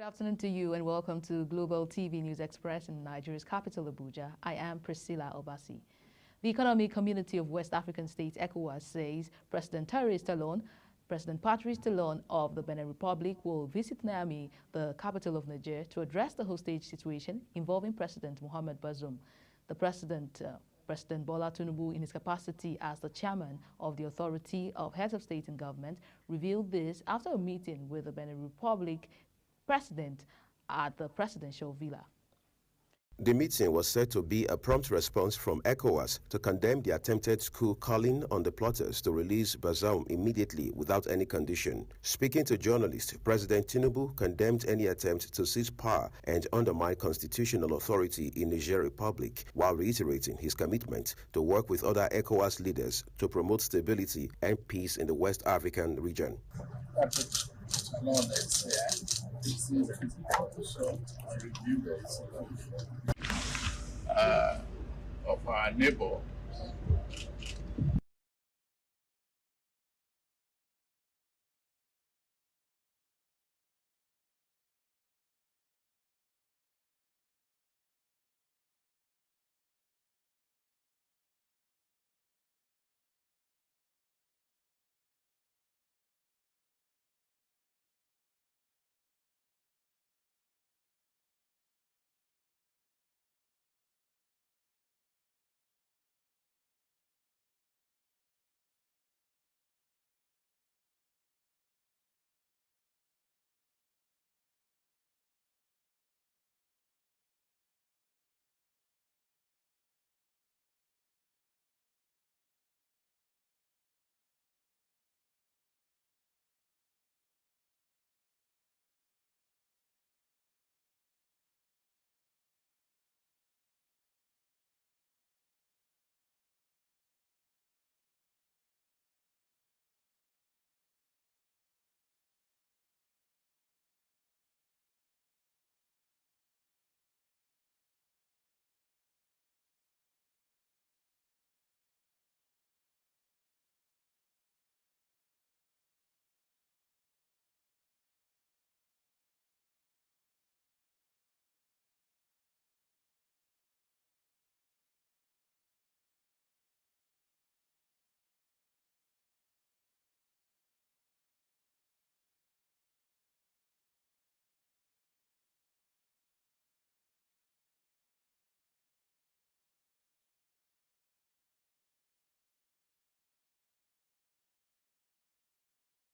afternoon to you and welcome to Global TV News Express in Nigeria's capital, Abuja. I am Priscilla Obasi. The Economic Community of West African States, ECOWAS, says President Patrice Talon of the Benin Republic will visit Niamey, the capital of Niger, to address the hostage situation involving President Mohamed Bazoum. The President Bola Tinubu, in his capacity as the chairman of the Authority of Heads of State and Government, revealed this after a meeting with the Benin Republic President at the presidential villa. The meeting was said to be a prompt response from ECOWAS to condemn the attempted coup calling on the plotters to release Bazoum immediately without any condition. Speaking to journalists, President Tinubu condemned any attempt to seize power and undermine constitutional authority in Niger Republic, while reiterating his commitment to work with other ECOWAS leaders to promote stability and peace in the West African region. Of our neighbor.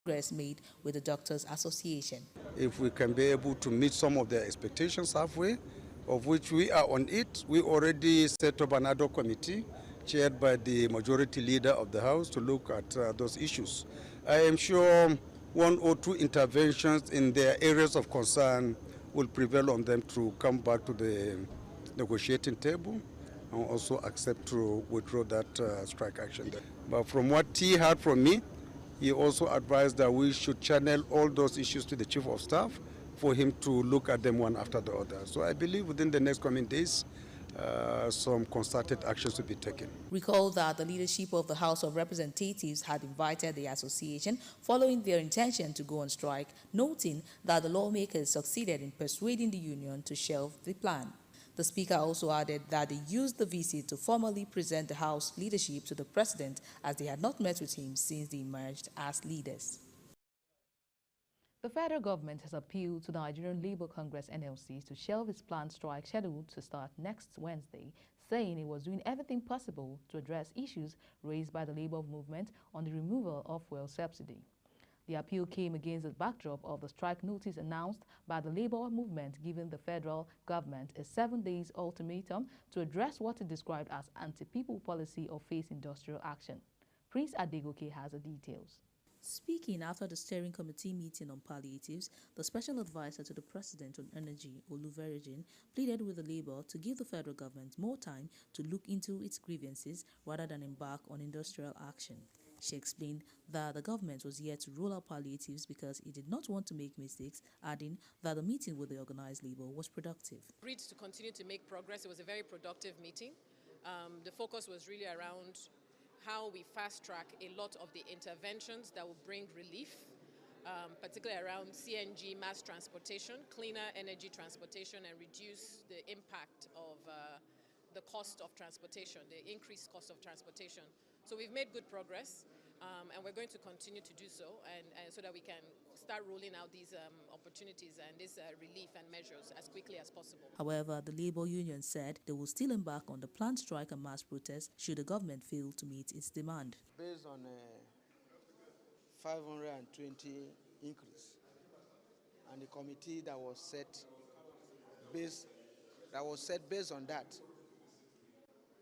Progress made with the Doctors Association. If we can be able to meet some of their expectations halfway, of which we are on it, we already set up another committee chaired by the majority leader of the House to look at those issues. I am sure one or two interventions in their areas of concern will prevail on them to come back to the negotiating table and also accept to withdraw that strike action. But from what he heard from me, he also advised that we should channel all those issues to the Chief of Staff for him to look at them one after the other. So I believe within the next coming days, some concerted actions will be taken. Recall that the leadership of the House of Representatives had invited the association following their intention to go on strike, noting that the lawmakers succeeded in persuading the union to shelve the plan. The Speaker also added that they used the visit to formally present the House leadership to the President, as they had not met with him since they emerged as leaders. The federal government has appealed to the Nigerian Labour Congress (NLC) to shelve its planned strike scheduled to start next Wednesday, saying it was doing everything possible to address issues raised by the labour movement on the removal of fuel subsidy. The appeal came against the backdrop of the strike notice announced by the labour movement, giving the federal government a 7-day ultimatum to address what it described as anti-people policy or face industrial action. Prince Adegoke has the details. Speaking after the steering committee meeting on palliatives, the special advisor to the president on energy, Oluverejin, pleaded with the Labour to give the federal government more time to look into its grievances rather than embark on industrial action. She explained that the government was here to roll out palliatives because it did not want to make mistakes, adding that the meeting with the organized labor was productive. Agreed to continue to make progress. It was a very productive meeting. The focus was really around how we fast-track a lot of the interventions that will bring relief particularly around CNG mass transportation, cleaner energy transportation, and reduce the impact of the cost of transportation, the increased cost of transportation. So we've made good progress, and we're going to continue to do so, and so that we can start rolling out these opportunities and this relief and measures as quickly as possible. However, the labor union said they will still embark on the planned strike and mass protest should the government fail to meet its demand. Based on a 520 increase, and the committee that was set based on that,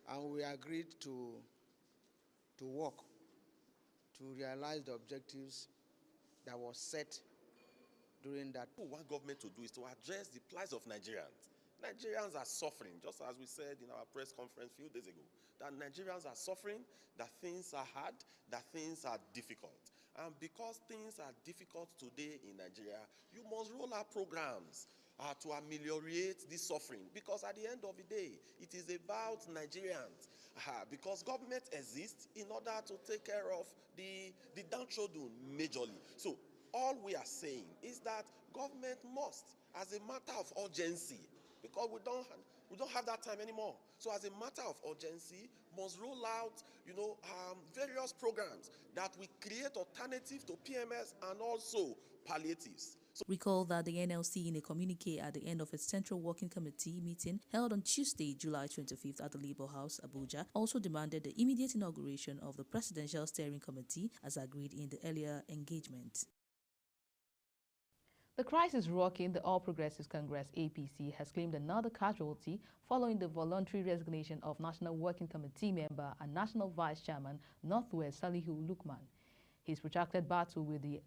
and we agreed to work to realize the objectives that was set during that. What we want government to do is to address the plight of Nigerians. Nigerians are suffering, just as we said in our press conference a few days ago, that Nigerians are suffering, that things are hard, that things are difficult. And because things are difficult today in Nigeria, you must roll out programs to ameliorate this suffering. Because at the end of the day, it is about Nigerians. Because government exists in order to take care of the downtrodden majorly. So all we are saying is that government must, as a matter of urgency, because we don't have that time anymore. So as a matter of urgency, must roll out, various programs that will create alternative to PMS and also palliatives. Recall that the NLC, in a communique at the end of its Central Working Committee meeting held on Tuesday, July 25th at the Labour House, Abuja, also demanded the immediate inauguration of the Presidential Steering Committee as agreed in the earlier engagement. The crisis rocking the All Progressives Congress APC has claimed another casualty following the voluntary resignation of National Working Committee member and National Vice Chairman Northwest Salihu Lukman. His protracted battle with the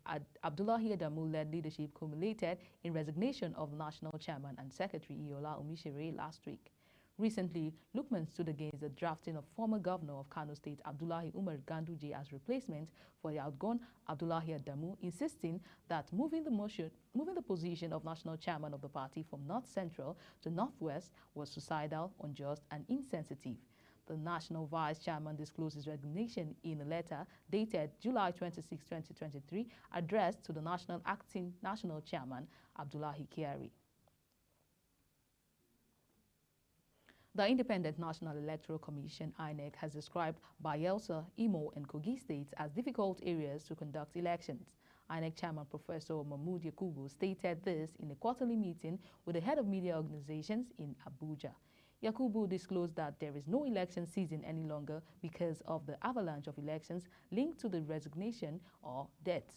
Abdullahi Adamu-led leadership culminated in resignation of National Chairman and Secretary Iola Omishere last week. Recently, Lukman stood against the drafting of former governor of Kano State Abdullahi Umar Ganduje as replacement for the outgone Abdullahi Adamu, insisting that moving the position of national chairman of the party from North Central to Northwest was suicidal, unjust, and insensitive. The national vice chairman disclosed his resignation in a letter dated July 26, 2023, addressed to the national acting national chairman Abdullahi Kyari. The Independent National Electoral Commission, INEC, has described Bayelsa, Imo, and Kogi states as difficult areas to conduct elections. INEC Chairman Professor Mahmoud Yakubu stated this in a quarterly meeting with the head of media organizations in Abuja. Yakubu disclosed that there is no election season any longer because of the avalanche of elections linked to the resignation or deaths,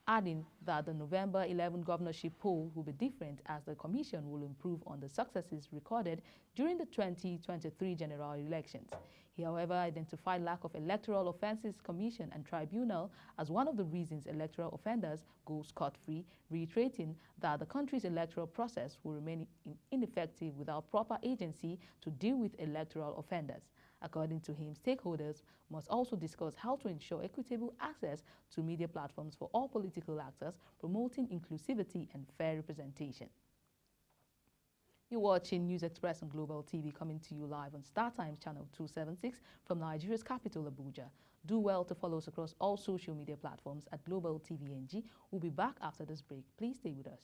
adding that the November 11 governorship poll will be different as the commission will improve on the successes recorded during the 2023 general elections. He, however, identified lack of electoral offences commission and tribunal as one of the reasons electoral offenders go scot-free, reiterating that the country's electoral process will remain ineffective without proper agency to deal with electoral offenders. According to him, stakeholders must also discuss how to ensure equitable access to media platforms for all political actors, promoting inclusivity and fair representation. You're watching News Express on Global TV, coming to you live on StarTimes channel 276 from Nigeria's capital, Abuja. Do well to follow us across all social media platforms at Global TV NG. We'll be back after this break. Please stay with us.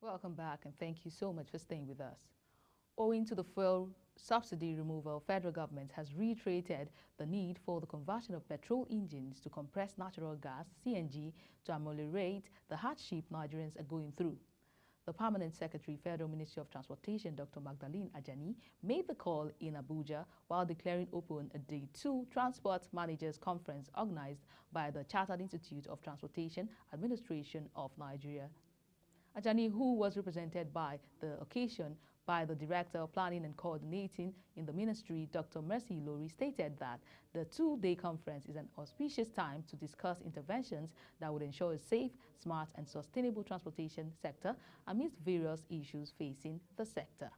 Welcome back, and thank you so much for staying with us. Owing to the fuel subsidy removal, federal government has reiterated the need for the conversion of petrol engines to compressed natural gas, CNG, to ameliorate the hardship Nigerians are going through. The Permanent Secretary, Federal Ministry of Transportation, Dr. Magdalene Ajani, made the call in Abuja while declaring open a Day 2 Transport Managers Conference organized by the Chartered Institute of Transportation Administration of Nigeria. Ajani, who was represented by the occasion by the Director of Planning and Coordinating in the Ministry, Dr. Mercy Lori, stated that the two-day conference is an auspicious time to discuss interventions that would ensure a safe, smart and sustainable transportation sector amidst various issues facing the sector.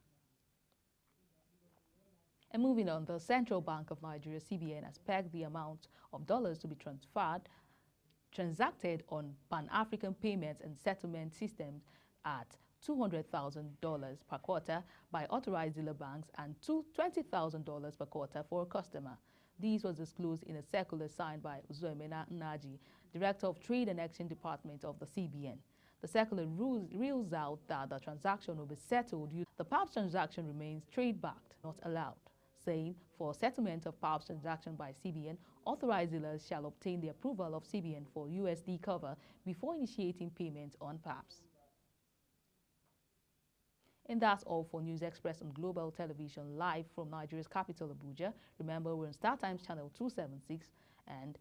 And moving on, the Central Bank of Nigeria, CBN, has pegged the amount of dollars to be transacted on Pan-African payments and settlement systems at $200,000 per quarter by authorized dealer banks and $20,000 per quarter for a customer. This was disclosed in a circular signed by Uzoemena Nnaji, Director of Trade and Exchange Department of the CBN. The circular rules out that the transaction will be settled. The PAPS transaction remains trade-backed, not allowed, saying for settlement of PAPS transaction by CBN, authorized dealers shall obtain the approval of CBN for USD cover before initiating payments on PAPS. And that's all for News Express on Global Television, live from Nigeria's capital, Abuja. Remember, we're on StarTimes channel 276 and